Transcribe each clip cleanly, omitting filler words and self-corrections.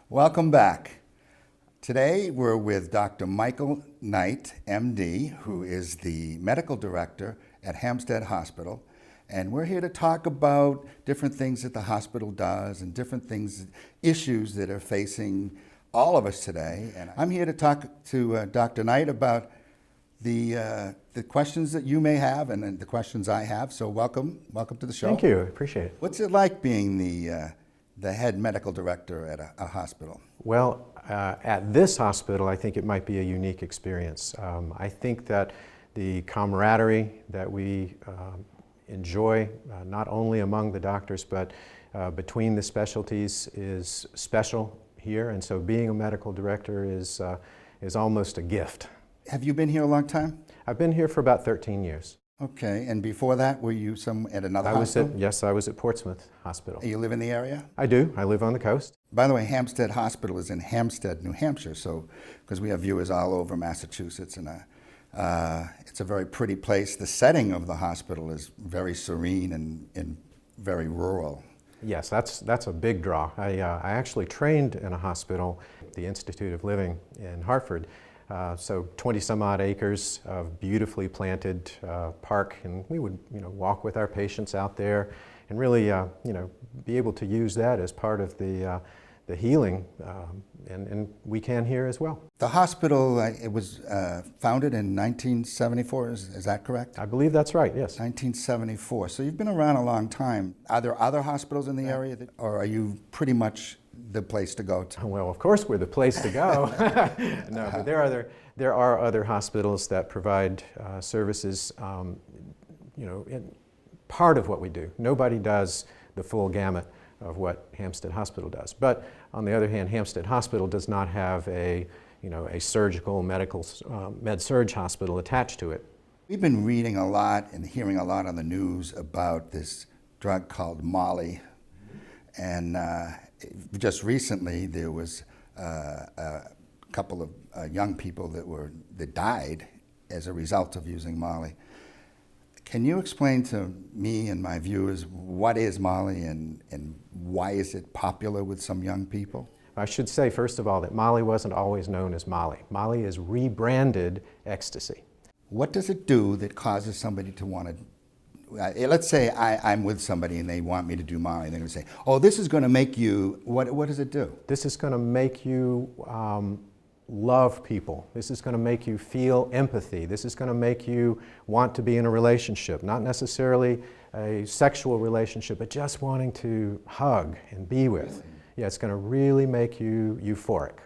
Welcome back. Today we're with Dr. Michael Knight, MD, who is the medical director at Hampstead Hospital. And we're here to talk about different things that the hospital does and different things, issues that are facing all of us today. And I'm here to talk to Dr. Knight about the questions that you may have and the questions I have. So welcome to the show. Thank you, I appreciate it. What's it like being the head medical director at a hospital? Well, at this hospital, I think it might be a unique experience. I think that the camaraderie that we enjoy, not only among the doctors, but between the specialties is special here. And so being a medical director is almost a gift. Have you been here a long time? I've been here for about 13 years. Okay, and before that, were you at another hospital? Yes, I was at Portsmouth Hospital. You live in the area? I do. I live on the coast. By the way, Hampstead Hospital is in Hampstead, New Hampshire, so because we have viewers all over Massachusetts, and it's a very pretty place. The setting of the hospital is very serene and very rural. Yes, that's a big draw. I actually trained in a hospital, the Institute of Living in Hartford. So 20 some odd acres of beautifully planted park, and we would walk with our patients out there and really be able to use that as part of the healing, and we can here as well. The hospital, it was founded in 1974, is that correct? I believe that's right, yes. 1974, so you've been around a long time. Are there other hospitals in the area, or are you pretty much the place to go to? Well, of course we're the place to go. No, but there are other hospitals that provide services, in part of what we do. Nobody does the full gamut of what Hampstead Hospital does. But on the other hand, Hampstead Hospital does not have a surgical medical med-surg hospital attached to it. We've been reading a lot and hearing a lot on the news about this drug called Molly, and just recently there was a couple of young people that died as a result of using Molly. Can you explain to me and my viewers what is Molly and why is it popular with some young people? I should say, first of all, that Molly wasn't always known as Molly. Molly is rebranded ecstasy. What does it do that causes somebody to want to, let's say I'm with somebody and they want me to do Molly, and they're going to say, oh, this is going to make you, what does it do? This is going to make you love people. This is going to make you feel empathy. This is going to make you want to be in a relationship, not necessarily a sexual relationship, but just wanting to hug and be with. Really? Yeah, it's going to really make you euphoric.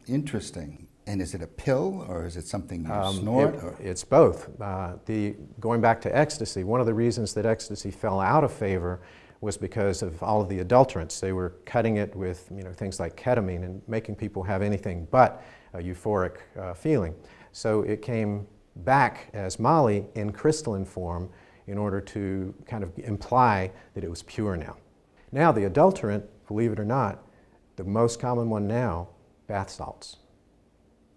Interesting. And is it a pill, or is it something you snort? It's both. Going back to ecstasy, one of the reasons that ecstasy fell out of favor was because of all of the adulterants. They were cutting it with things like ketamine and making people have anything but a euphoric feeling. So it came back as Molly in crystalline form in order to kind of imply that it was pure now. Now the adulterant, believe it or not, the most common one now, bath salts.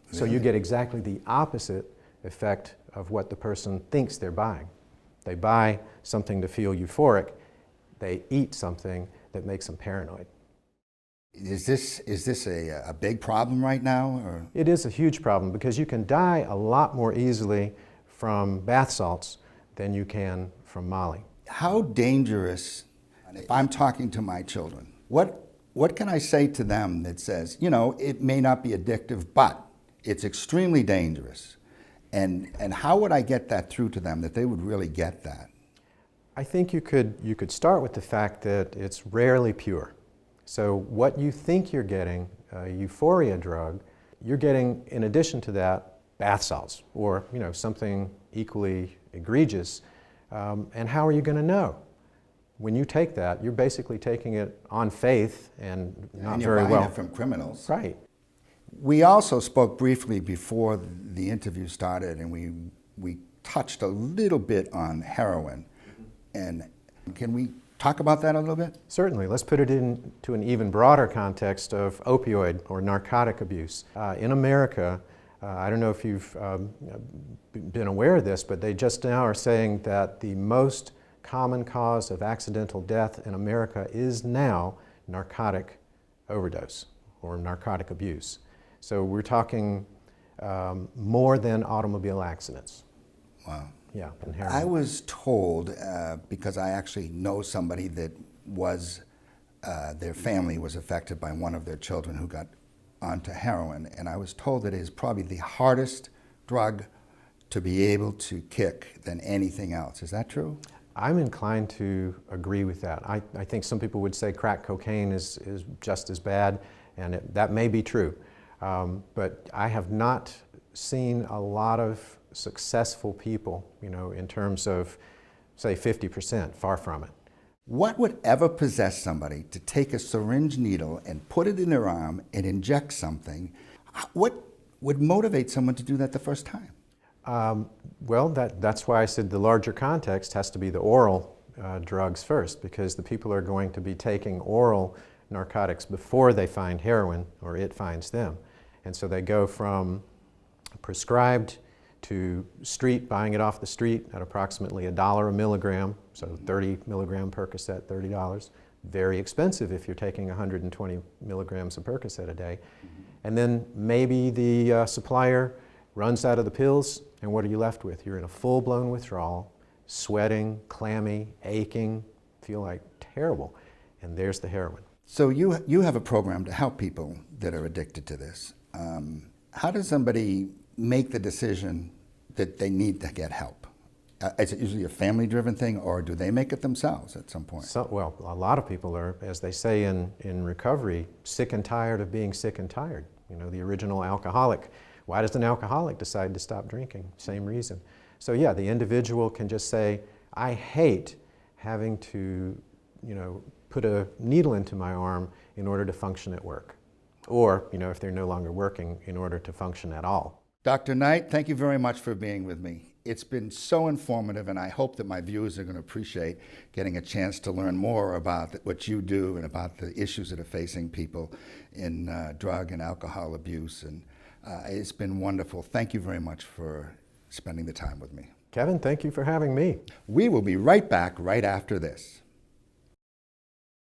Really? So you get exactly the opposite effect of what the person thinks they're buying. They buy something to feel euphoric. They eat something that makes them paranoid. Is this a big problem right now? Or? It is a huge problem because you can die a lot more easily from bath salts than you can from Molly. How dangerous, if I'm talking to my children, what can I say to them that says, it may not be addictive, but it's extremely dangerous? And how would I get that through to them, that they would really get that? I think you could start with the fact that it's rarely pure. So what you think you're getting, a euphoria drug, you're getting, in addition to that, bath salts or something equally egregious. And how are you going to know? When you take that, you're basically taking it on faith and not very well. And you're buying it from criminals. Right. We also spoke briefly before the interview started, and we touched a little bit on heroin. And can we talk about that a little bit? Certainly. Let's put it into an even broader context of opioid or narcotic abuse. In America, I don't know if you've been aware of this, but they just now are saying that the most common cause of accidental death in America is now narcotic overdose or narcotic abuse. So we're talking more than automobile accidents. Wow. Yeah, and heroin. I was told, because I actually know somebody that was, their family was affected by one of their children who got onto heroin, and I was told that it is probably the hardest drug to be able to kick than anything else. Is that true? I'm inclined to agree with that. I think some people would say crack cocaine is just as bad, and that may be true. But I have not seen a lot of successful people, in terms of, say, 50%, far from it. What would ever possess somebody to take a syringe needle and put it in their arm and inject something? What would motivate someone to do that the first time? Well, that's why I said the larger context has to be the oral drugs first, because the people are going to be taking oral narcotics before they find heroin, or it finds them. And so they go from prescribed to street, buying it off the street at approximately $1 a milligram, so 30 milligram Percocet, $30. Very expensive if you're taking 120 milligrams of Percocet a day. And then maybe the supplier runs out of the pills, and what are you left with? You're in a full-blown withdrawal, sweating, clammy, aching, feel like terrible, and there's the heroin. So you have a program to help people that are addicted to this. How does somebody make the decision that they need to get help? Is it usually a family-driven thing, or do they make it themselves at some point? Well, a lot of people are, as they say in recovery, sick and tired of being sick and tired. The original alcoholic. Why does an alcoholic decide to stop drinking? Same reason. So yeah, the individual can just say, I hate having to, put a needle into my arm in order to function at work. Or, if they're no longer working, in order to function at all. Dr. Knight, thank you very much for being with me. It's been so informative, and I hope that my viewers are going to appreciate getting a chance to learn more about what you do and about the issues that are facing people in drug and alcohol abuse. And it's been wonderful. Thank you very much for spending the time with me. Kevin, thank you for having me. We will be right back right after this.